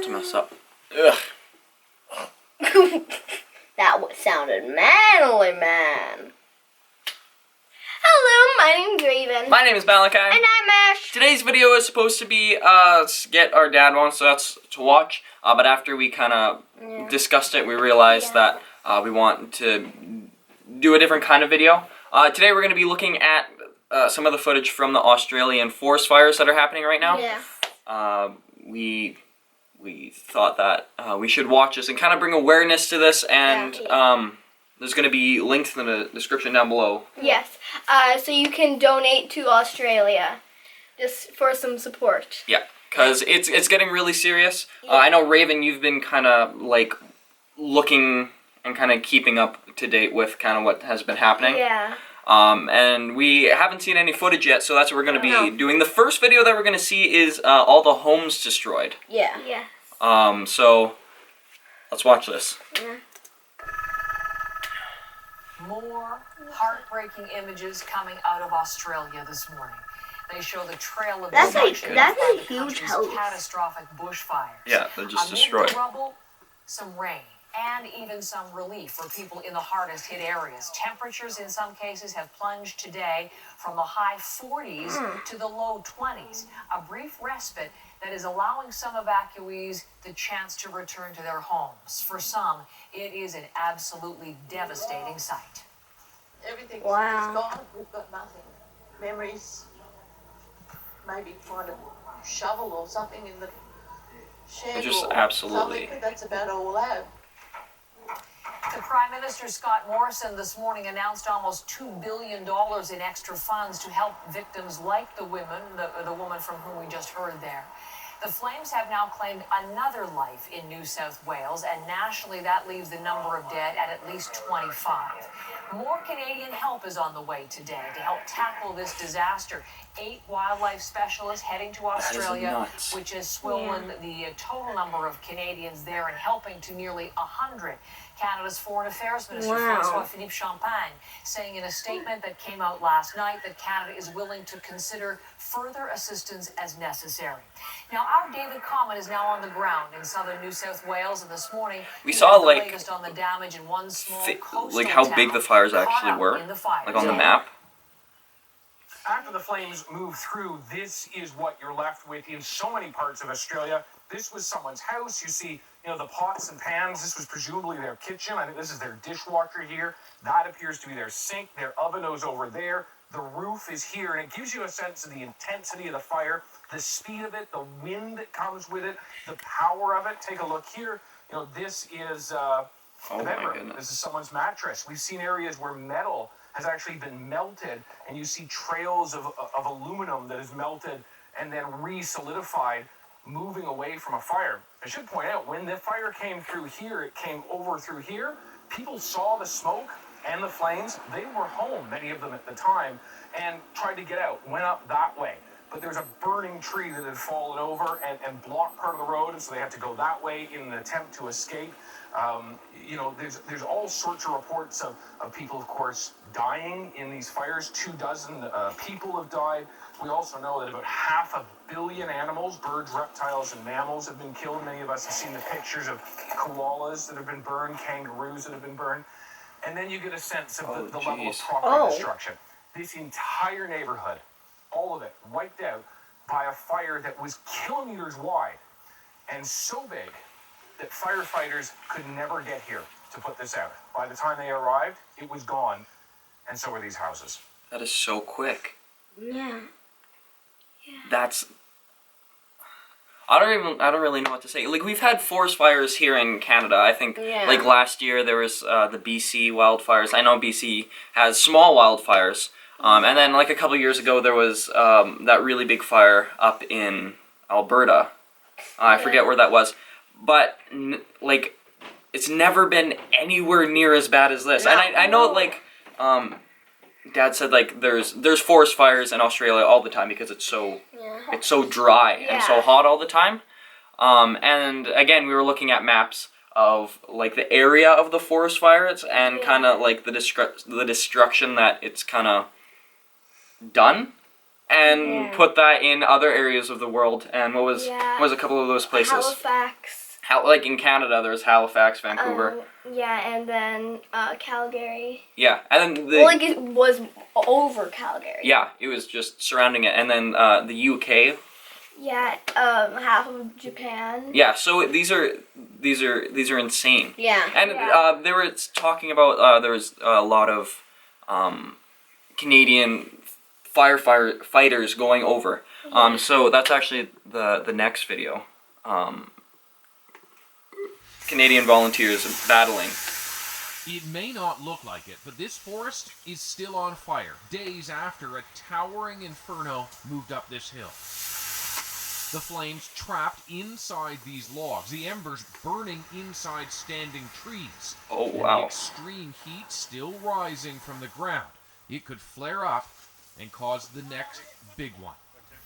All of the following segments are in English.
to mess up. Ugh. That sounded manly, man. Hello, my name's Raven. My name is Malachi. And I'm Ash. Today's video is supposed to be get our dad wants us to watch, but after we kind of discussed it, we realized that we want to do a different kind of video. Today we're going to be looking at some of the footage from the Australian forest fires that are happening right now. Yeah. We thought that we should watch this and kind of bring awareness to this, and there's going to be links in the description down below. Yes, so you can donate to Australia just for some support. Yeah, because it's getting really serious. I know, Raven, you've been kind of like looking and kind of keeping up to date with kind of what has been happening. Yeah. And we haven't seen any footage yet, so that's what we're going to be doing. The first video that we're going to see is all the homes destroyed. Yeah. Yeah. So let's watch this. Yeah. More heartbreaking images coming out of Australia this morning. They show the trail of destruction that's by a the huge country's house. catastrophic bushfires. Yeah, they're just Amid destroyed. the rubble, some rain and even some relief for people in the hardest hit areas. Temperatures in some cases have plunged today from the high 40s to the low 20s. A brief respite that is allowing some evacuees the chance to return to their homes. For some, it is an absolutely devastating sight. Everything's Wow. gone. We've got nothing. Memories. Maybe find a shovel or something in the shed. Just or absolutely. something, but that's about all we'll have. The Prime Minister, Scott Morrison, this morning announced almost $2 billion in extra funds to help victims like the woman from whom we just heard there. The flames have now claimed another life in New South Wales, and nationally that leaves the number of dead at least 25. More Canadian help is on the way today to help tackle this disaster. 8 wildlife specialists heading to Australia, which has swollen the total number of Canadians there and helping to nearly 100. Canada's Foreign Affairs Minister, François-Philippe Champagne, saying in a statement that came out last night that Canada is willing to consider further assistance as necessary. Now, our David Common is now on the ground in southern New South Wales, and this morning we saw the like latest on the damage in one small coastal like how big town the fires caught actually up were, in the fires. like on the map. After the flames move through, this is what you're left with in so many parts of Australia. This was someone's house. You see, the pots and pans. This was presumably their kitchen. I think this is their dishwasher here. That appears to be their sink. Their oven is over there. The roof is here, and it gives you a sense of the intensity of the fire, the speed of it, the wind that comes with it, the power of it. Take a look here. This is a bedroom. This is someone's mattress. We've seen areas where metal has actually been melted, and you see trails of aluminum that is melted and then re-solidified, moving away from a fire. I should point out, when the fire came through here, it came over through here. People saw the smoke and the flames. They were home, many of them at the time, and tried to get out, went up that way. But there's a burning tree that had fallen over and blocked part of the road, and so they had to go that way in an attempt to escape. There's all sorts of reports of people, of course, dying in these fires. 24 people have died. We also know that about 500 million animals, birds, reptiles, and mammals have been killed. Many of us have seen the pictures of koalas that have been burned, kangaroos that have been burned. And then you get a sense of the level of property destruction. This entire neighborhood, all of it, wiped out by a fire that was kilometers wide and so big that firefighters could never get here to put this out. By the time they arrived, it was gone, and so were these houses. That is so quick. Yeah. That's... I don't really know what to say. Like, we've had forest fires here in Canada. I think, like last year there was the BC wildfires. I know BC has small wildfires. And then like a couple years ago there was that really big fire up in Alberta. I forget where that was. But, like, it's never been anywhere near as bad as this. And I know, like, Dad said, like, there's forest fires in Australia all the time because it's so dry and so hot all the time. And, again, we were looking at maps of, like, the area of the forest fires and kind of, like, the destruction that it's kind of done. and put that in other areas of the world. And what was a couple of those places? Halifax. Like in Canada, there's Halifax, Vancouver. And then Calgary. Yeah, and then Well, like it was over Calgary. Yeah, it was just surrounding it, and then the UK. Yeah, half of Japan. Yeah, so these are insane. Yeah. And they were talking about there was a lot of Canadian firefighters going over. So that's actually the next video. Canadian volunteers battling. It may not look like it, but this forest is still on fire, days after a towering inferno moved up this hill. The flames trapped inside these logs, the embers burning inside standing trees. Oh, and wow. the extreme heat still rising from the ground. It could flare up and cause the next big one.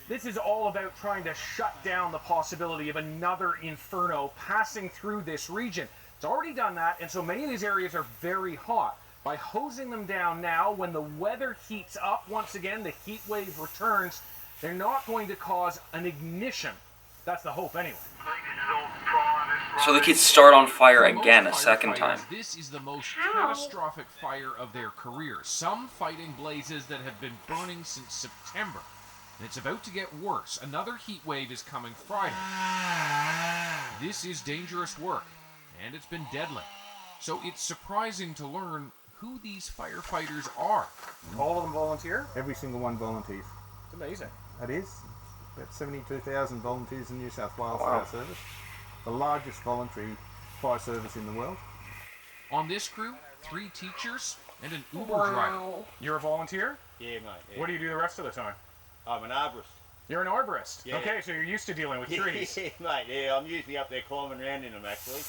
This is all about trying to shut down the possibility of another inferno passing through this region. It's already done that, and so many of these areas are very hot. By hosing them down now, when the weather heats up once again, the heat wave returns, they're not going to cause an ignition. That's the hope anyway. So the kids start on fire For most again a second time. firefighters, This is the most catastrophic fire of their careers. Some fighting blazes that have been burning since September. And it's about to get worse. Another heat wave is coming Friday. This is dangerous work, and it's been deadly. So it's surprising to learn who these firefighters are. All of them volunteer? Every single one volunteers. It's amazing. It is. About 72,000 volunteers in New South Wales Wow. Fire Service. The largest voluntary fire service in the world. On this crew, 3 teachers and an Uber driver. You're a volunteer? Yeah, mate. Yeah. What do you do the rest of the time? I'm an arborist. You're an arborist? Yeah. Okay, so you're used to dealing with trees. Yeah, mate. Yeah, I'm usually up there climbing around in them, actually.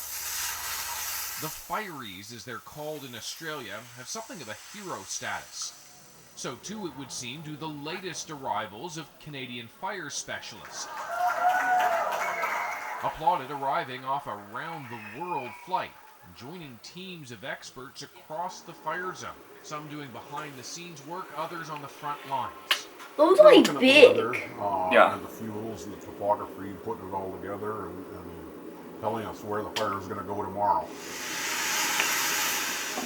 The Fireys, as they're called in Australia, have something of a hero status. So too, it would seem, do the latest arrivals of Canadian fire specialists. Applauded arriving off a round-the-world flight, joining teams of experts across the fire zone. Some doing behind-the-scenes work, others on the front lines. Those are like Looking at the big. weather, Yeah. and the fuels and the topography, putting it all together and telling us where the fire is going to go tomorrow.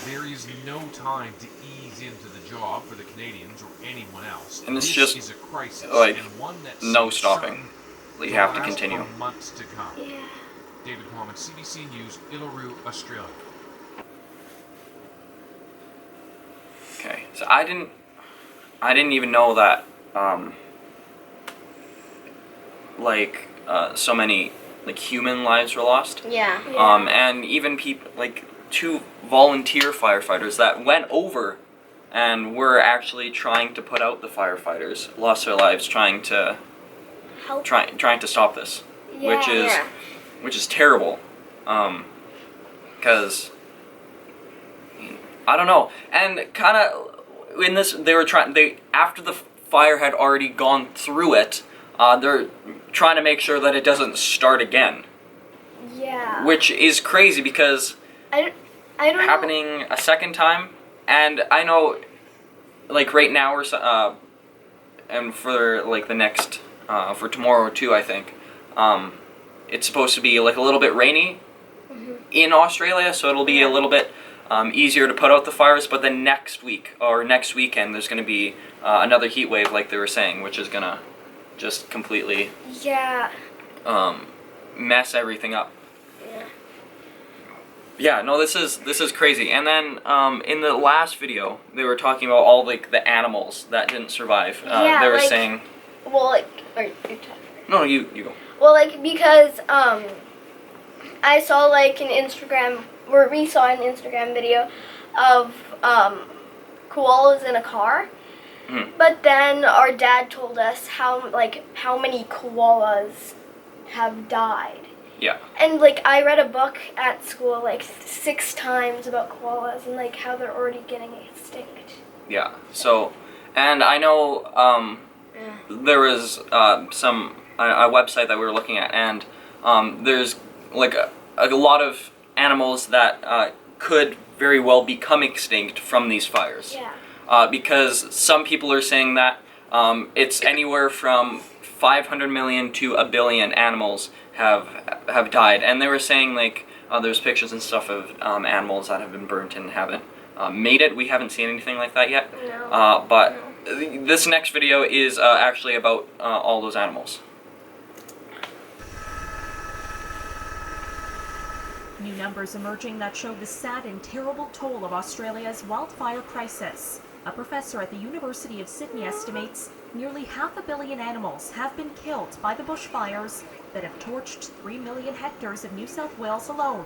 There is no time to ease into the job for the Canadians or anyone else. And it's This just, is a crisis, like, and one that no seems stopping. certain You have to last continue. for months to come. Yeah. David Coleman, CBC News, Illaroo, Australia. Okay, so I didn't even know that so many human lives were lost. Yeah. And even people 2 volunteer firefighters that went over and were actually trying to put out the firefighters lost their lives trying to Help. trying to stop this, which is Yeah. which is terrible. Because I don't know, and kind of in this after the fire had already gone through it, they're trying to make sure that it doesn't start again, Yeah. which is crazy because I don't know. happening a second time, and I know right now and for the next for tomorrow too, I think it's supposed to be a little bit rainy in Australia, so it'll be a little bit easier to put out the fires. But then next week or next weekend, there's going to be another heat wave, like they were saying, which is going to just completely Yeah. mess everything up. Yeah, no, this is crazy. And then in the last video, they were talking about all the animals that didn't survive. Yeah, they were saying, Well, are you talking? no, you go. Well, because I saw an Instagram, or we saw an Instagram video of koalas in a car. But then our dad told us how many koalas have died. Yeah. And I read a book at school 6 times about koalas and how they're already getting extinct. Yeah. So, and I know there was a website that we were looking at, and there's a lot of animals that could very well become extinct from these fires. Yeah. Because some people are saying that it's anywhere from 500 million to a billion animals have died, and they were saying like there's pictures and stuff of animals that have been burnt and haven't made it. We haven't seen anything like that yet. No. But this next video is actually about all those animals. New numbers emerging that show the sad and terrible toll of Australia's wildfire crisis. A professor at the University of Sydney estimates nearly 500 million animals have been killed by the bushfires that have torched 3 million hectares of New South Wales alone.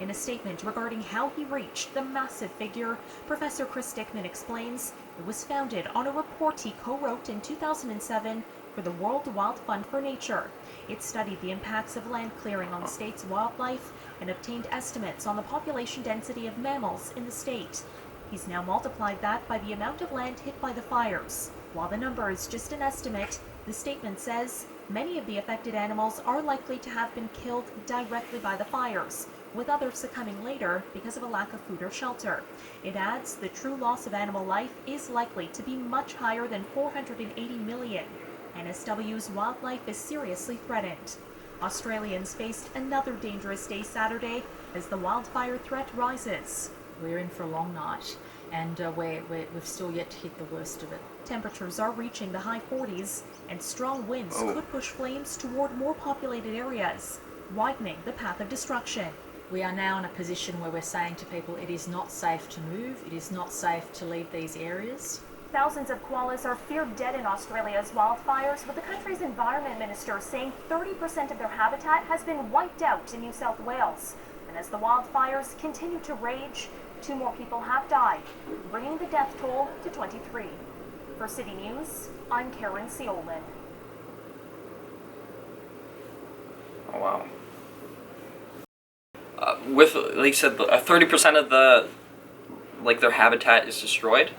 In a statement regarding how he reached the massive figure, Professor Chris Dickman explains it was founded on a report he co-wrote in 2007 for the World Wild Fund for Nature. It studied the impacts of land clearing on the state's wildlife and obtained estimates on the population density of mammals in the state. He's now multiplied that by the amount of land hit by the fires. While the number is just an estimate, the statement says many of the affected animals are likely to have been killed directly by the fires, with others succumbing later because of a lack of food or shelter. It adds the true loss of animal life is likely to be much higher than 480 million. NSW's wildlife is seriously threatened. Australians faced another dangerous day Saturday as the wildfire threat rises. We're in for a long night, and we've still yet to hit the worst of it. Temperatures are reaching the high 40s, and strong winds could push flames toward more populated areas, widening the path of destruction. We are now in a position where we're saying to people it is not safe to move, it is not safe to leave these areas. Thousands of koalas are feared dead in Australia's wildfires, with the country's environment minister saying 30% of their habitat has been wiped out in New South Wales. And as the wildfires continue to rage, 2 more people have died, bringing the death toll to 23. For City News, I'm Karen Seolin. Oh wow. With, like you said, 30% of their habitat is destroyed.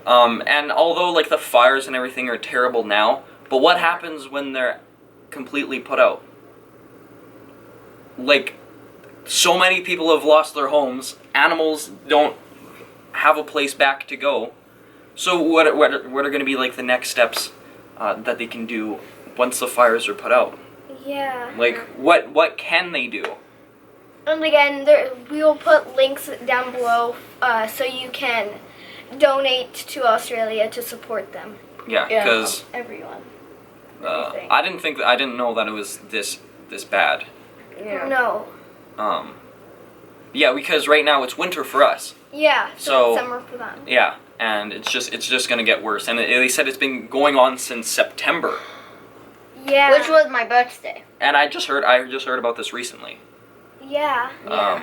And although like the fires and everything are terrible now, but what happens when they're completely put out? Like, so many people have lost their homes. Animals don't have a place back to go. So what are going to be like the next steps that they can do once the fires are put out? Yeah. Like, what can they do? And again, we will put links down below so you can donate to Australia to support them. Yeah, because everyone. I didn't know that it was this bad. Yeah. No. Yeah, because right now it's winter for us. Yeah, so it's summer for them. Yeah, and it's just gonna get worse. And they said it's been going on since September. Yeah. Which was my birthday. And I just heard about this recently. Yeah. Well,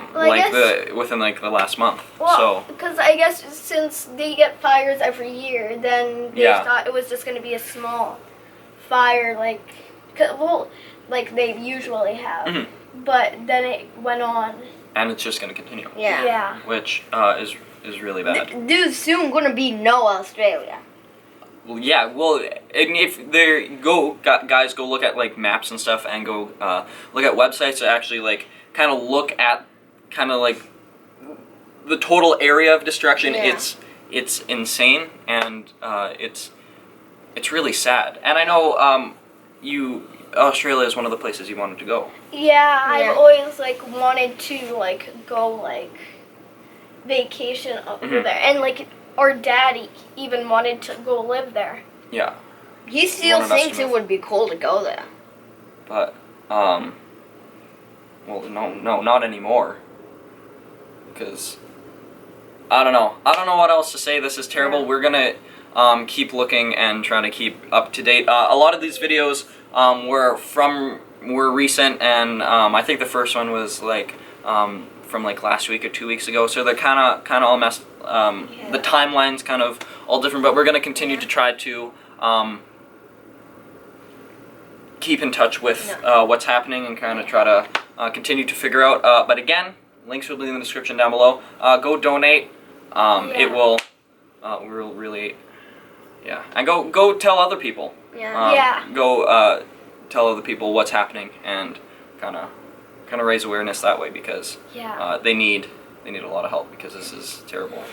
within like the last month. Well, because I guess since they get fires every year, then they thought it was just going to be a small fire, like they usually have. Mm-hmm. But then it went on. And it's just going to continue. Yeah. Yeah. Which is really bad. There's soon going to be no Australia. Well, yeah. Well, and if guys go look at like maps and stuff, and go look at websites that actually like kind of look at kind of like the total area of destruction. Yeah. It's insane, and it's really sad. And I know Australia is one of the places you wanted to go. Yeah, I've always wanted to go vacation over there, and our daddy even wanted to go live there. Yeah. He still thinks it would be cool to go there. But well, no, not anymore. Because I don't know what else to say. This is terrible. Yeah. We're gonna keep looking and trying to keep up to date. A lot of these videos were recent, and I think the first one was from last week or 2 weeks ago. So they're kind of all messed. The timeline's kind of all different, but we're gonna continue to try to keep in touch with what's happening and kind of try to continue to figure out. But again, links will be in the description down below. Go donate. It will really, and go tell other people. Go tell other people what's happening, and kind of raise awareness that way, because they need a lot of help, because this is terrible.